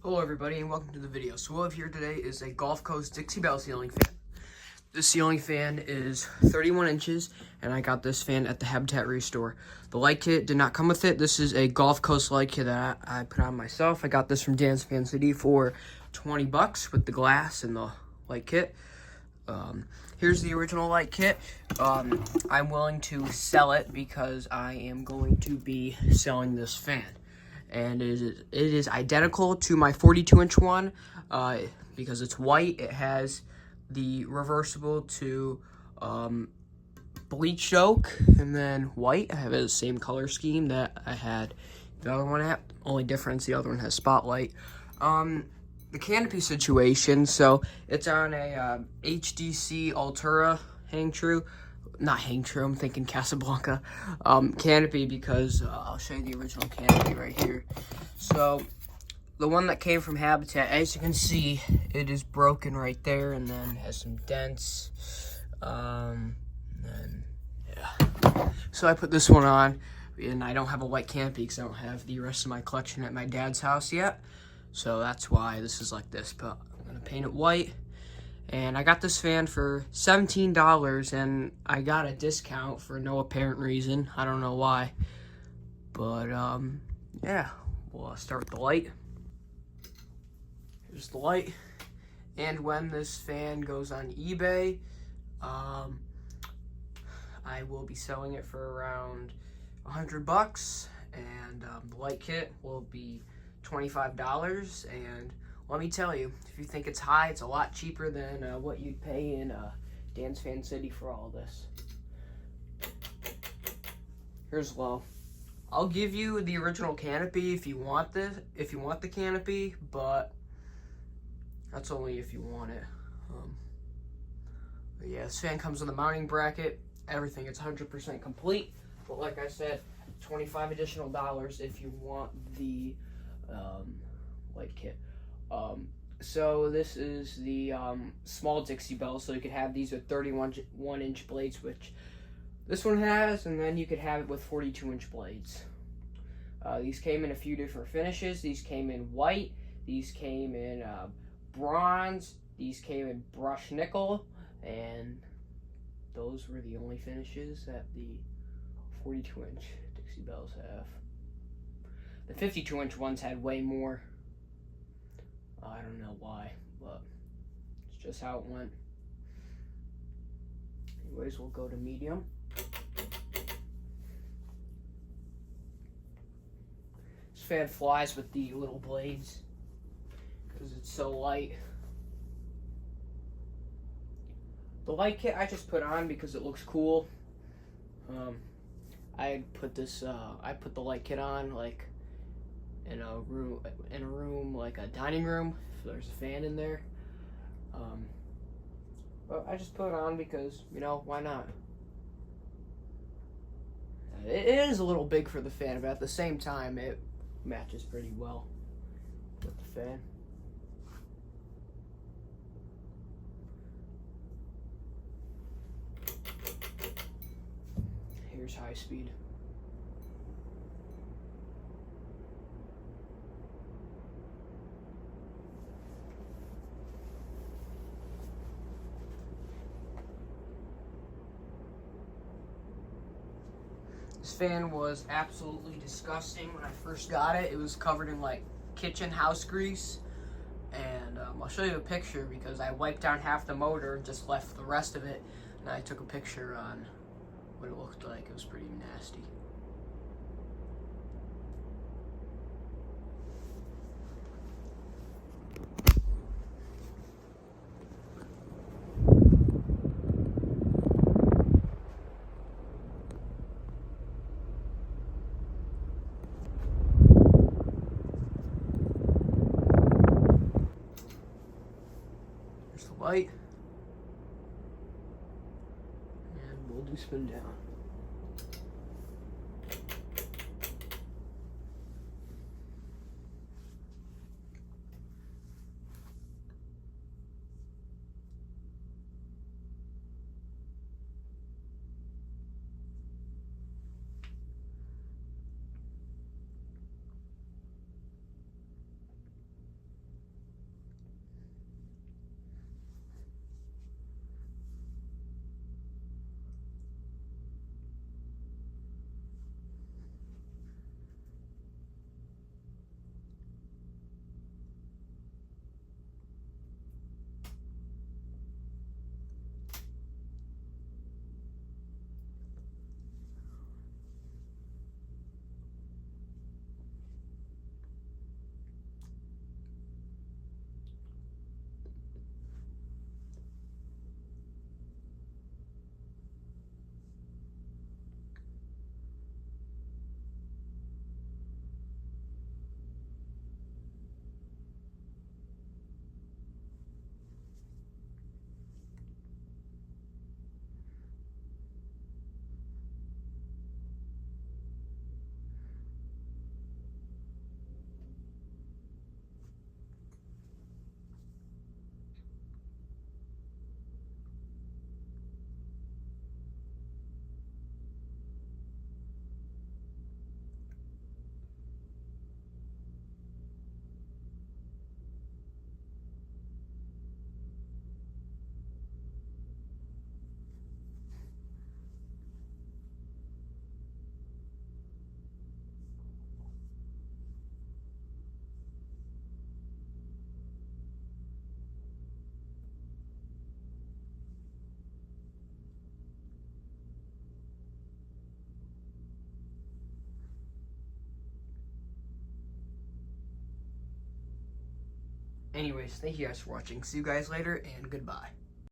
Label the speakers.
Speaker 1: Hello everybody and welcome to the video. So what we have here today is a Gulf Coast Dixie Belle ceiling fan. This ceiling fan is 31 inches and I got this fan at the Habitat Restore. The light kit did not come with it. This is a Gulf Coast light kit that I put on myself. I got this from Dan's Fan City for 20 bucks with the glass and the light kit. Here's the original light kit. I'm willing to sell it because I am going to be selling this fan. And it is identical to my 42-inch one because it's white. It has the reversible to bleached oak and then white. I have the same color scheme that I had the other one at. Only difference, the other one has spotlight. The canopy situation, so it's on a HDC Altura hang true. Not hang true, I'm thinking Casablanca canopy because I'll show you the original canopy right here. So the one that came from Habitat, as you can see, it is broken right there and then has some dents. So I put this one on, and I don't have a white canopy because I don't have the rest of my collection at my dad's house yet. So that's why this is like this, but I'm gonna paint it white. And I got this fan for $17, and I got a discount for no apparent reason. I don't know why. But, yeah. We'll start with the light. Here's the light. And when this fan goes on eBay, I will be selling it for around 100 bucks. And the light kit will be $25. And let me tell you, if you think it's high, it's a lot cheaper than what you'd pay in Dan's Fan City for all this. Here's low. I'll give you the original canopy if you want this, if you want the canopy, but that's only if you want it. But yeah, this fan comes with a mounting bracket, everything. It's 100% complete. But like I said, $25 additional if you want the light kit. So this is the small Dixie Belle, so you could have these with 31-inch blades, which this one has, and then you could have it with 42-inch blades. These came in a few different finishes. These came in white, these came in bronze, these came in brushed nickel, and those were the only finishes that the 42-inch Dixie Belles have. The 52-inch ones had way more. I don't know why, but it's just how it went. Anyways, we'll go to medium. This fan flies with the little blades because it's so light. The light kit I just put on because it looks cool. I put the light kit on like in a room like a dining room if there's a fan in there. But I just put it on because, you know, why not? It is a little big for the fan, but at the same time it matches pretty well with the fan. Here's high speed. This fan was absolutely disgusting when I first got it. It was covered in like kitchen house grease. And I'll show you a picture because I wiped down half the motor and just left the rest of it. And I took a picture on what it looked like. It was pretty nasty. Light, and we'll do spin down. Anyways, thank you guys for watching. See you guys later, and goodbye.